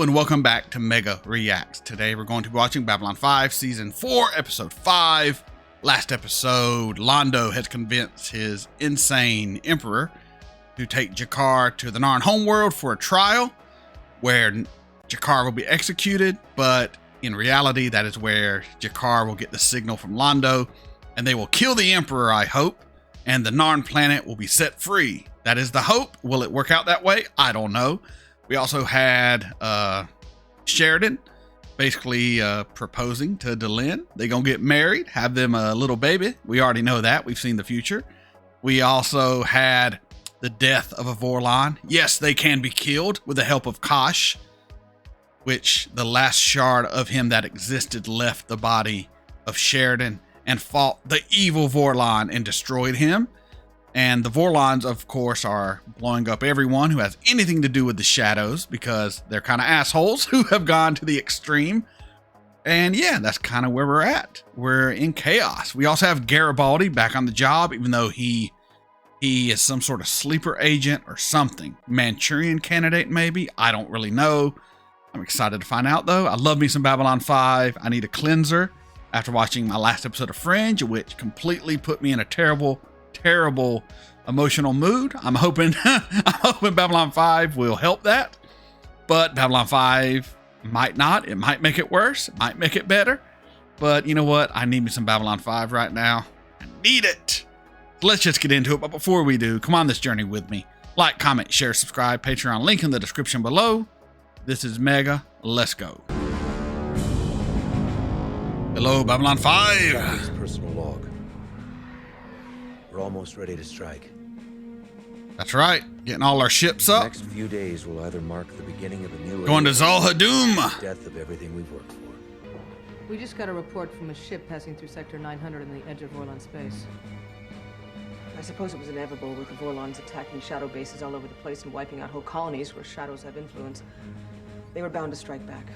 and welcome back to Mega Reacts. Today we're going to be watching Babylon 5 Season 4, Episode 5. Last episode, Londo has convinced his insane emperor to take Jakar to the Narn homeworld for a trial, where Jakar will be executed, but in reality that is where Jakar will get the signal from Londo, and they will kill the emperor, I hope, and the Narn planet will be set free. That is the hope. Will it work out that way? I don't know. We also had Sheridan basically proposing to Delin. They're going to get married, have them a little baby. We already know that. We've seen the future. We also had the death of a Vorlon. Yes, they can be killed with the help of Kosh, which the last shard of him that existed left the body of Sheridan and fought the evil Vorlon and destroyed him. And the Vorlons, of course, are blowing up everyone who has anything to do with the shadows because they're kind of assholes who have gone to the extreme. And yeah, that's kind of where we're at. We're in chaos. We also have Garibaldi back on the job, even though he is some sort of sleeper agent or something. Manchurian candidate, maybe. I don't really know. I'm excited to find out, though. I love me some Babylon 5. I need a cleanser after watching my last episode of Fringe, which completely put me in a terrible emotional mood. I'm hoping Babylon 5 will help that, but Babylon 5 might not. It might make it worse. It might make it better. But you know what? I need me some Babylon 5 right now. I need it. So let's just get into it. But before we do, come on this journey with me. Like, comment, share, subscribe. Patreon link in the description below. This is Mega. Let's go. Hello, Babylon 5. Personal log. We're almost ready to strike. That's right. Getting all our ships up. The next few days will either mark the beginning of a new Going to age Zalhadoom. or the death of everything we've worked for. We just got a report from a ship passing through Sector 900 in the edge of Vorlon space. I suppose it was inevitable with the Vorlons attacking shadow bases all over the place and wiping out whole colonies where shadows have influence. They were bound to strike back.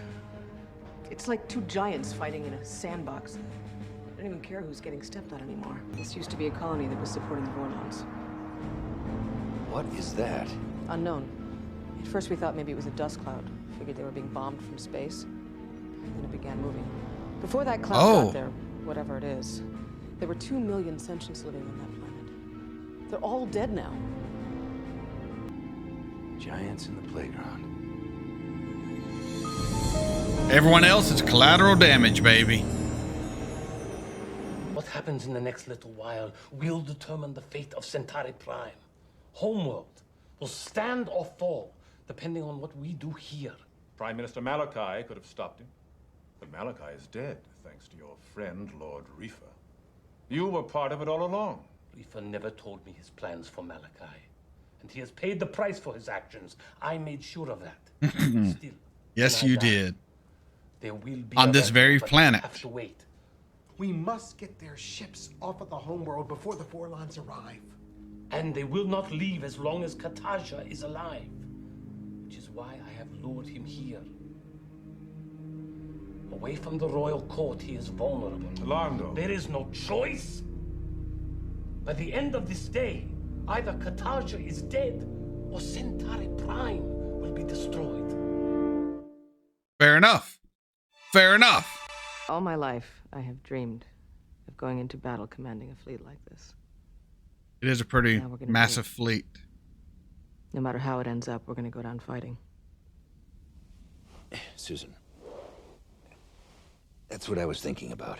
It's like two giants fighting in a sandbox. I don't even care who's getting stepped on anymore. This used to be a colony that was supporting the Vorlons. What is that? Unknown. At first we thought maybe it was a dust cloud. Figured they were being bombed from space. Then it began moving. Before that cloud got there, whatever it is, there were 2 million sentients living on that planet. They're all dead now. Giants in the playground. Everyone else is collateral damage, baby. What happens in the next little while will determine the fate of Centauri Prime. Homeworld will stand or fall, depending on what we do here. Prime Minister Malachi could have stopped him. But Malachi is dead, thanks to your friend, Lord Reefer. You were part of it all along. Reefer never told me his plans for Malachi. And he has paid the price for his actions. I made sure of that. Still, Yes, when I you die, did. there will be On a this battle, very but planet. I have to wait. We must get their ships off of the homeworld before the Vorlons arrive. And they will not leave as long as Kataja is alive. Which is why I have lured him here. Away from the royal court, he is vulnerable. Londo. There is no choice. By the end of this day, either Kataja is dead or Centauri Prime will be destroyed. Fair enough. Fair enough. All my life, I have dreamed of going into battle commanding a fleet like this. It is a pretty Now we're gonna massive fleet. No matter how it ends up, we're going to go down fighting. Susan. That's what I was thinking about.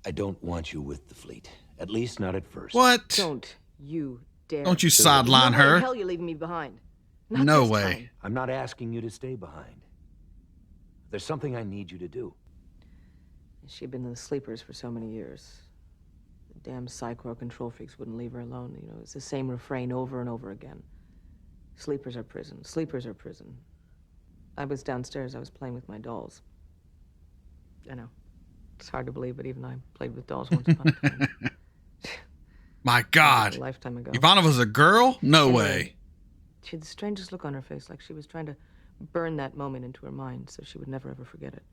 I don't want you with the fleet. At least not at first. What? Don't you dare. Don't you There's sideline no way in her. hell you're leaving me behind. Not No this way. time. I'm not asking you to stay behind. There's something I need you to do. She'd been in the sleepers for so many years. The damn Psychor control freaks wouldn't leave her alone. You know, it's the same refrain over and over again. Sleepers are prison. Sleepers are prison. I was downstairs. I was playing with my dolls. I know. It's hard to believe, but even I played with dolls once upon a time. My God. A lifetime ago. Ivanova's a girl? No Anyway, way. She had the strangest look on her face, like she was trying to burn that moment into her mind so she would never ever forget it.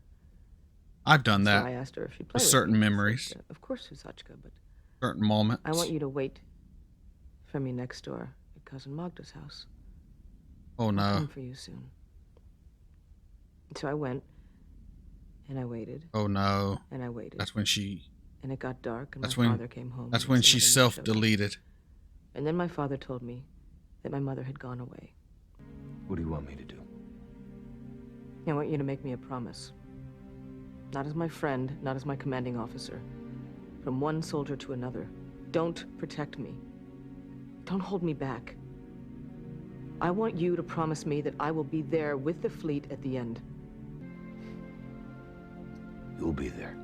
I've done So that. I asked her if she'd play With with certain me. She memories. said, of course, Susachka, but Certain moments. I want you to wait for me next door at Cousin Magda's house. Oh I'll no. come for you soon. So I went, and I waited, Oh no. and I waited. That's when she And it got dark, and That's my when- father came home. That's and when some she other men showed up. self-deleted. And then my father told me that my mother had gone away. What do you want me to do? I want you to make me a promise. Not as my friend, not as my commanding officer. From one soldier to another. Don't protect me. Don't hold me back. I want you to promise me that I will be there with the fleet at the end. You'll be there.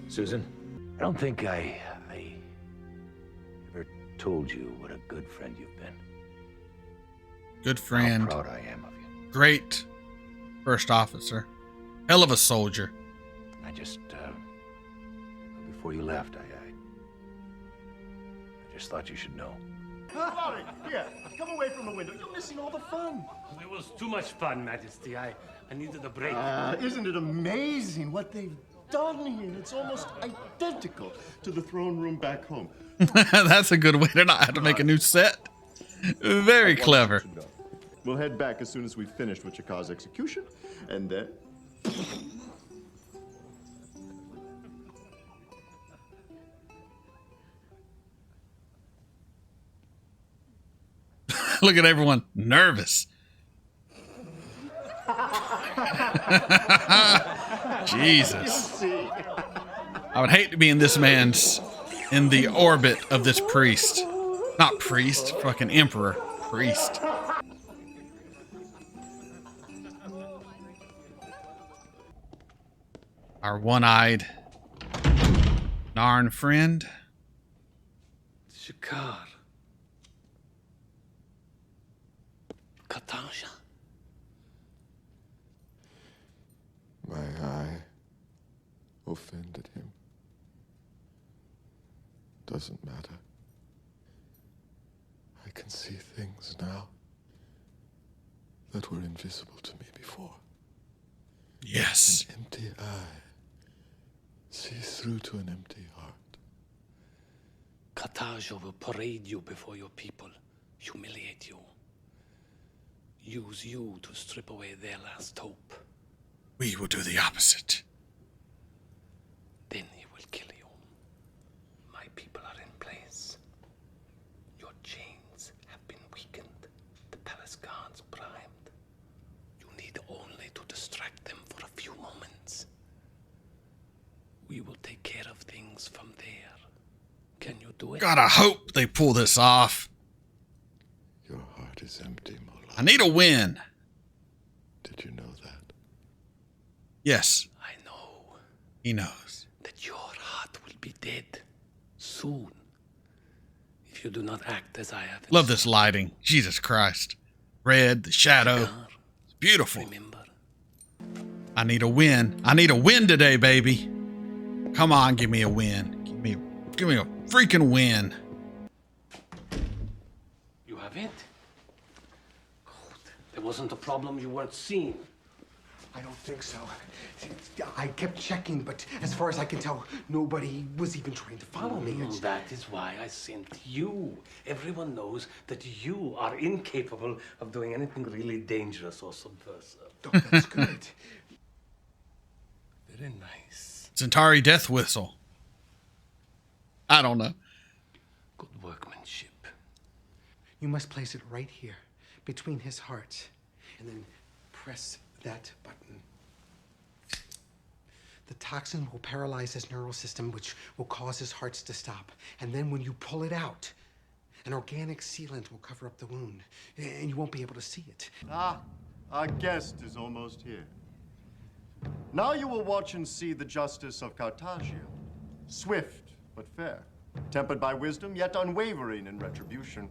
Susan, I don't think I ever told you what a good friend you've been. Good friend. How proud I am of you. Great first officer. Hell of a soldier. I just, before you left, I just thought you should know. Sorry, here, come away from the window. You're missing all the fun. It was too much fun, Majesty. I needed a break. Isn't it amazing what they've done here? It's almost identical to the throne room back home. That's a good way to not have to make a new set. Very clever. We'll head back as soon as we've finished with Jakar's execution, and then... Look at everyone nervous. Jesus. I would hate to be in this in the orbit of this priest. Not priest, fucking emperor. Priest. Our one-eyed Narn friend. Jakar. Katasha. My eye offended him. Doesn't matter. I can see things now that were invisible to me before. Yes. An empty eye sees through to an empty heart. Katasha will parade you before your people, humiliate you, use you to strip away their last hope. We will do the opposite. Then he will kill you. My people are in place. Your chains have been weakened. The palace guards primed. You need only to distract them for a few moments. We will take care of things from there. Can you do it? God, I hope they pull this off. Your heart is empty, Mola. I need a win. Did you know that? Yes, I know he knows. that your heart will be dead soon if you do not act as I have. Love this lighting. Jesus Christ. Red, the shadow. It's beautiful. Remember, I need a win. I need a win today, baby. Come on, give me a win. Give me a freaking win. you have it. Good. There wasn't a problem you weren't seeing. I don't think so. I kept checking, but as far as I can tell, nobody was even trying to follow me. It's... That is why I sent you. Everyone knows that you are incapable of doing anything really dangerous or subversive. Oh, that's good. Very nice. Centauri death whistle. I don't know. Good workmanship. You must place it right here, between his hearts, and then press that button. The toxin will paralyze his neural system, which will cause his hearts to stop. And then when you pull it out, an organic sealant will cover up the wound, and you won't be able to see it. Ah, our guest is almost here. Now you will watch and see the justice of Cartagio. Swift, but fair. Tempered by wisdom, yet unwavering in retribution.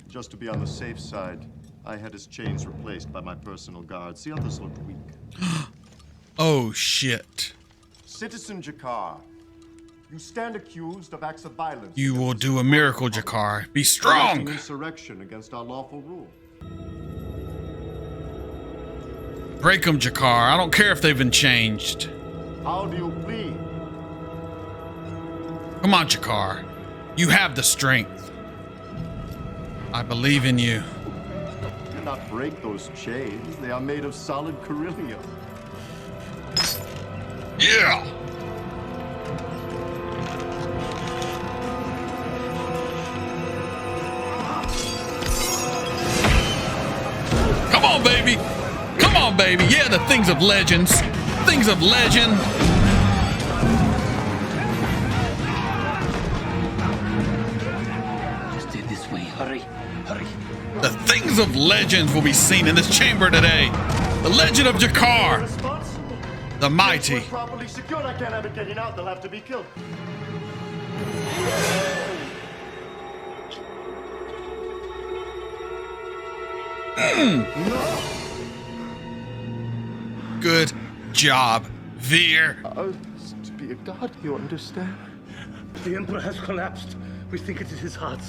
Just to be on the safe side, I had his chains replaced by my personal guards. The others looked weak. Oh, shit. Citizen Jakar, you stand accused of acts of violence. You will against do a miracle, Jakar. Be conducting strong. insurrection against our lawful rule. Break them, Jakar. I don't care if they've been changed. How do you plead? Come on, Jakar. You have the strength. I believe in you. cannot break those chains. They are made of solid beryllium. Yeah! Come on, baby! Come on, baby! Yeah, the things of legends. Things of legend. Just stay this way. Hurry, hurry. The things of legends will be seen in this chamber today. The legend of Jakar, the mighty. We're properly secured. I can't have it getting out. They'll have to be killed. Good job, Veer. To be a god, you understand? The Emperor has collapsed. We think it is his heart.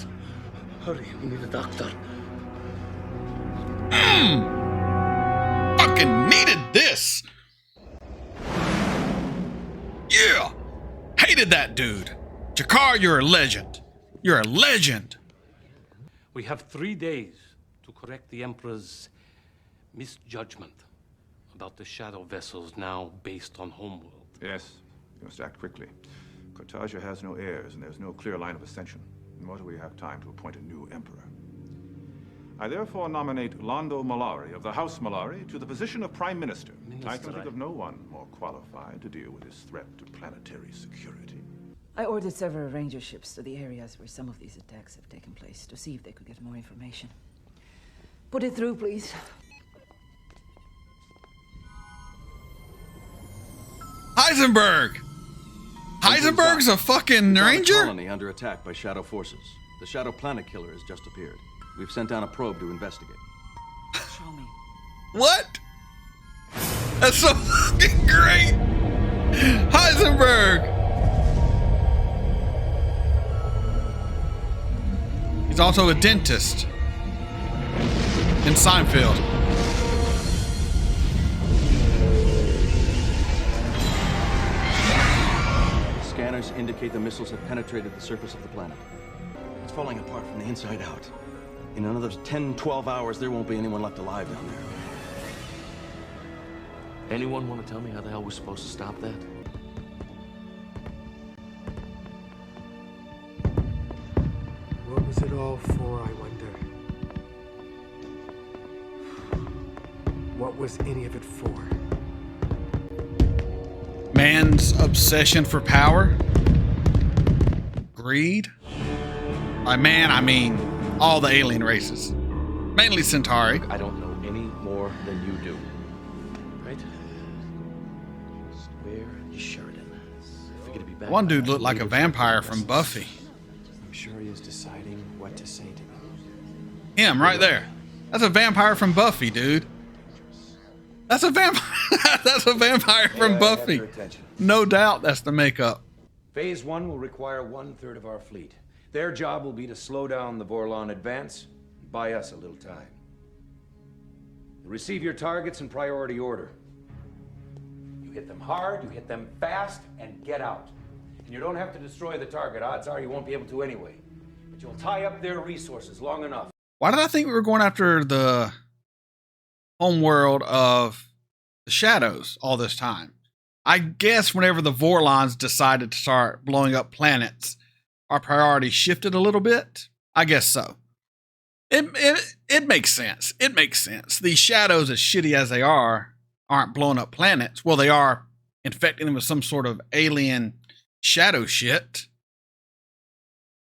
Hurry, we need a doctor. Fucking needed this. Yeah. Hated that dude. Jakar, you're a legend. You're a legend. We have 3 days to correct the Emperor's misjudgment about the shadow vessels now based on Homeworld. Yes, you must act quickly. Cartagia has no heirs, and there's no clear line of ascension. Nor do we have time to appoint a new emperor. I therefore nominate Londo Malari of the House Malari to the position of Prime Minister. I can think of no one more qualified to deal with this threat to planetary security. I ordered several ranger ships to the areas where some of these attacks have taken place to see if they could get more information. Put it through, please. Heisenberg! Heisenberg's a fucking ranger? Colony under attack by shadow forces. The Shadow Planet Killer has just appeared. We've sent down a probe to investigate. Show me. What? That's so fucking great! Heisenberg! He's also a dentist in Seinfeld. Scanners indicate the missiles have penetrated the surface of the planet. It's falling apart from the inside out. In another 10, 12 hours, there won't be anyone left alive down there. Anyone want to tell me how the hell we're supposed to stop that? What was it all for, I wonder? What was any of it for? Man's obsession for power? Greed? By man, I mean all the alien races. Mainly Centauri. I don't know any more than you do. Right? Where is Sheridan? Figured to be back. One dude looked like a vampire from Buffy. I'm sure he is deciding what to say to me. Him, right there. That's a vampire from Buffy, dude. That's a vampire. That's a vampire from Buffy. No doubt that's the makeup. Phase 1 will require 1/3 of our fleet. Their job will be to slow down the Vorlon advance and buy us a little time. Receive your targets in priority order. You hit them hard, you hit them fast, and get out. And you don't have to destroy the target. Odds are you won't be able to anyway. But you'll tie up their resources long enough. Why did I think we were going after the homeworld of the shadows all this time? I guess whenever the Vorlons decided to start blowing up planets, our priorities shifted a little bit. I guess so. It makes sense. It makes sense. These shadows, as shitty as they are, aren't blowing up planets. Well, they are infecting them with some sort of alien shadow shit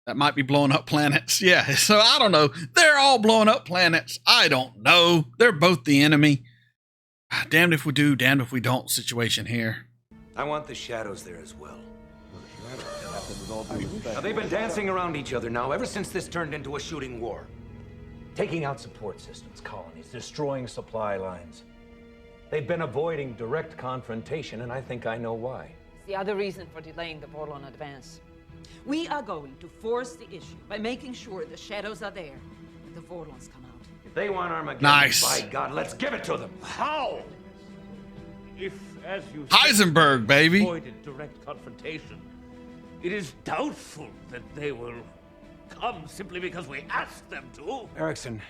that might be blowing up planets. Yeah, so I don't know. They're all blowing up planets. I don't know. They're both the enemy. Damned if we do, damned if we don't situation here. I want the shadows there as well. Now, they've been dancing around each other now ever since this turned into a shooting war. Taking out support systems, colonies, destroying supply lines. They've been avoiding direct confrontation, and I think I know why. It's the other reason for delaying the Vorlon advance. We are going to force the issue by making sure the shadows are there when the Vorlons come out. If they want Armageddon, Nice. by God, let's give it to them. How? If, as you Heisenberg, baby. avoided direct confrontation, it is doubtful that they will come simply because we asked them to. Erickson,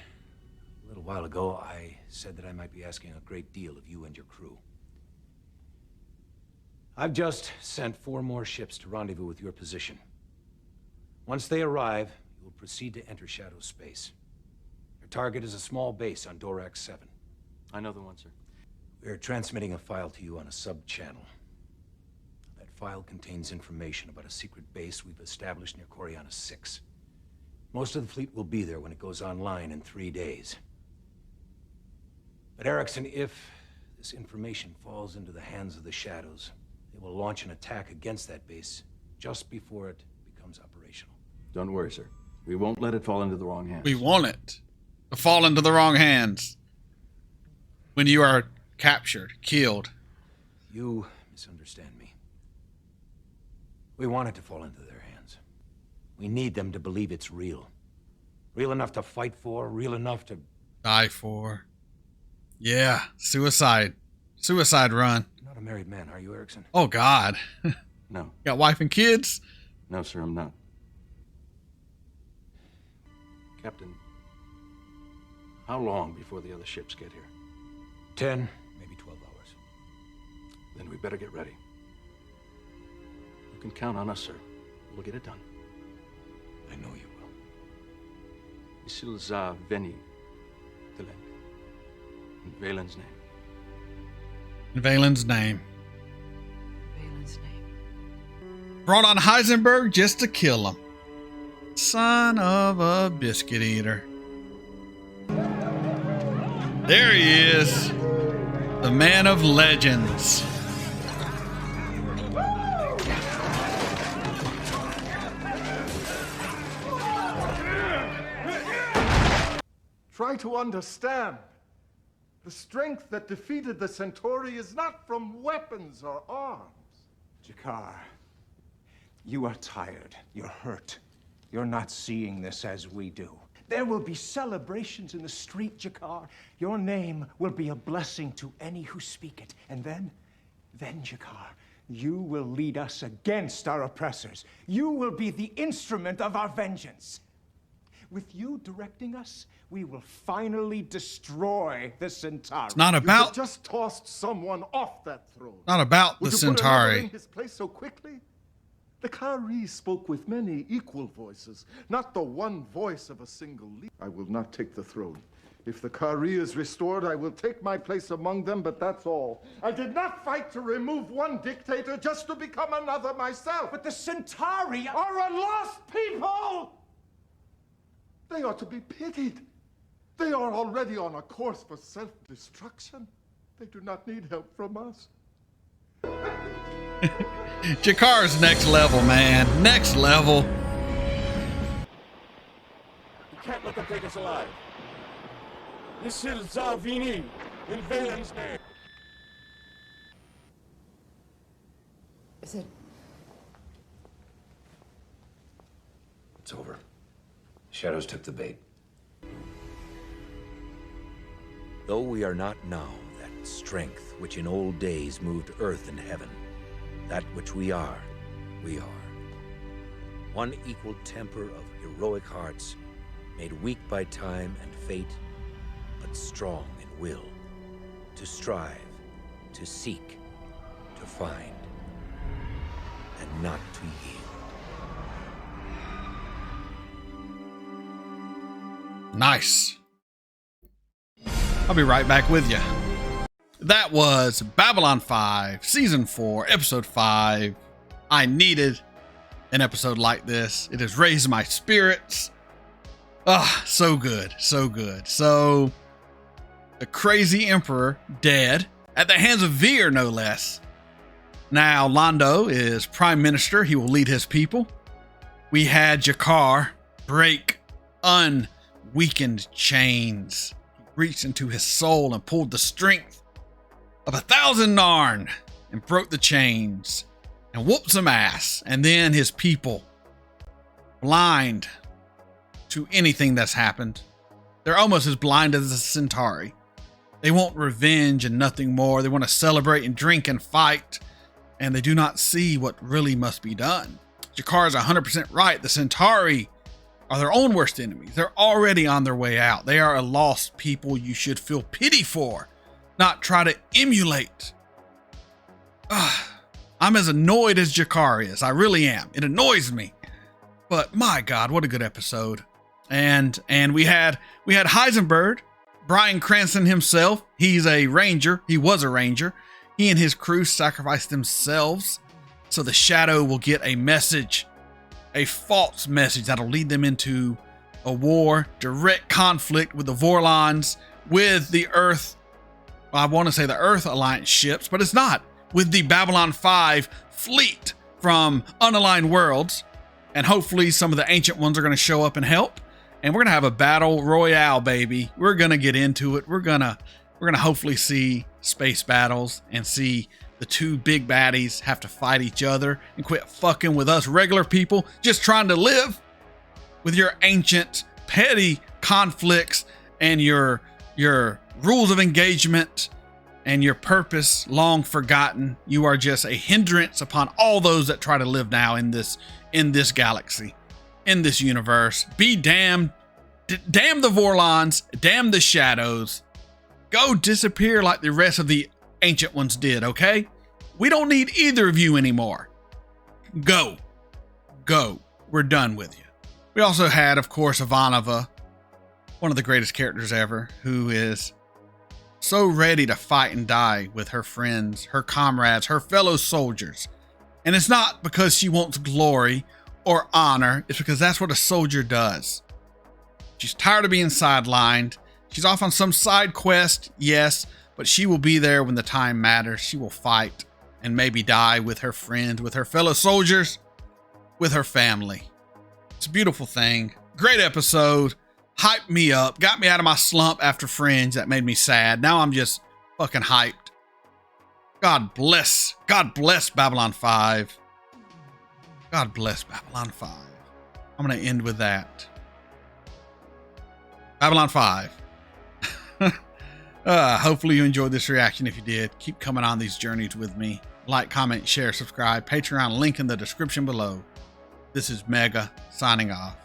little while ago, I said that I might be asking a great deal of you and your crew. I've just sent 4 more ships to rendezvous with your position. Once they arrive, you will proceed to enter Shadow space. Your target is a small base on Dorak 7. I know the one, sir. We're transmitting a file to you on a sub-channel. That file contains information about a secret base we've established near Coriana 6. Most of the fleet will be there when it goes online in 3 days. But Erickson, if this information falls into the hands of the Shadows, they will launch an attack against that base just before it becomes operational. Don't worry, sir. We won't let it fall into the wrong hands. We want it to fall into the wrong hands. When you are captured, killed. You misunderstand me. We want it to fall into their hands. We need them to believe it's real. Real enough to fight for, real enough to die for. Yeah, suicide. Suicide run. You're not a married man, are you, Erickson? Oh, God. No. Got wife and kids? No, sir, I'm not. Captain, how long before the other ships get here? 10, maybe 12 hours. Then we better get ready. You can count on us, sir. We'll get it done. I know you will. Isil za veni, Dylan. In Valen's name. In Valen's name. Valen's name. Brought on Heisenberg just to kill him. Son of a biscuit eater. There he is. The man of legends. Try to understand. The strength that defeated the Centauri is not from weapons or arms. Jakar, you are tired. You're hurt. You're not seeing this as we do. There will be celebrations in the street, Jakar. Your name will be a blessing to any who speak it. And then, Jakar, you will lead us against our oppressors. You will be the instrument of our vengeance. With you directing us, we will finally destroy the Centauri. It's not You about have just tossed someone off that throne. not about the Would you put another Centauri. in his place so quickly? The Kari spoke with many equal voices, not the one voice of a single leader. I will not take the throne. If the Kari is restored, I will take my place among them, but that's all. I did not fight to remove one dictator just to become another myself. But the Centauri are a lost people! They are to be pitied. They are already on a course for self-destruction. They do not need help from us. Jakar's next level, man. Next level. You can't let them take us alive. This is Zavini in Valen's name. Is it? It's over. Shadows took the bait. Though we are not now that strength which in old days moved earth and heaven, that which we are, we are. One equal temper of heroic hearts, made weak by time and fate, but strong in will, to strive, to seek, to find, and not to yield. Nice. I'll be right back with you. That was Babylon 5, Season 4, Episode 5. I needed an episode like this. It has raised my spirits. Ah, so good, so good. So, the crazy emperor dead at the hands of Veer, no less. Now, Londo is prime minister. He will lead his people. We had Jakar break unweakened chains. He reached into his soul and pulled the strength of 1,000 Narn and broke the chains and whooped some ass. And then his people, blind to anything that's happened, they're almost as blind as the Centauri. They want revenge and nothing more. They want to celebrate and drink and fight, and they do not see what really must be done. Jakar is 100% right. The Centauri are their own worst enemies. They're already on their way out. They are a lost people you should feel pity for, not try to emulate. I'm as annoyed as Jakar is. I really am. It annoys me. But my God, what a good episode. And we had Heisenberg, Bryan Cranston himself. He's a ranger. He was a ranger. He and his crew sacrificed themselves so the Shadow will get a message, a false message that'll lead them into a war, direct conflict with the Vorlons, with the Earth. Well, I want to say the Earth Alliance ships, but it's not. With the Babylon 5 fleet from unaligned worlds. And hopefully some of the ancient ones are going to show up and help. And we're going to have a battle royale, baby. We're going to get into it. We're going to hopefully see space battles and see the two big baddies have to fight each other and quit fucking with us regular people just trying to live with your ancient petty conflicts and your rules of engagement and your purpose long forgotten. You are just a hindrance upon all those that try to live now in this galaxy, in this universe. Be damned. Damn the Vorlons. Damn the Shadows. Go disappear like the rest of the ancient ones did, okay? We don't need either of you anymore. Go. We're done with you. We also had, of course, Ivanova, one of the greatest characters ever, who is so ready to fight and die with her friends, her comrades, her fellow soldiers. And it's not because she wants glory or honor. It's because that's what a soldier does. She's tired of being sidelined. She's off on some side quest, yes, but she will be there when the time matters. She will fight and maybe die with her friends, with her fellow soldiers, with her family. It's a beautiful thing. Great episode. Hyped me up. Got me out of my slump after Fringe. That made me sad. Now I'm just fucking hyped. God bless Babylon 5. God bless Babylon 5. I'm going to end with that. Babylon 5. Hopefully you enjoyed this reaction. If you did, keep coming on these journeys with me. Like, comment, share, subscribe. Patreon link in the description below. This is Mega signing off.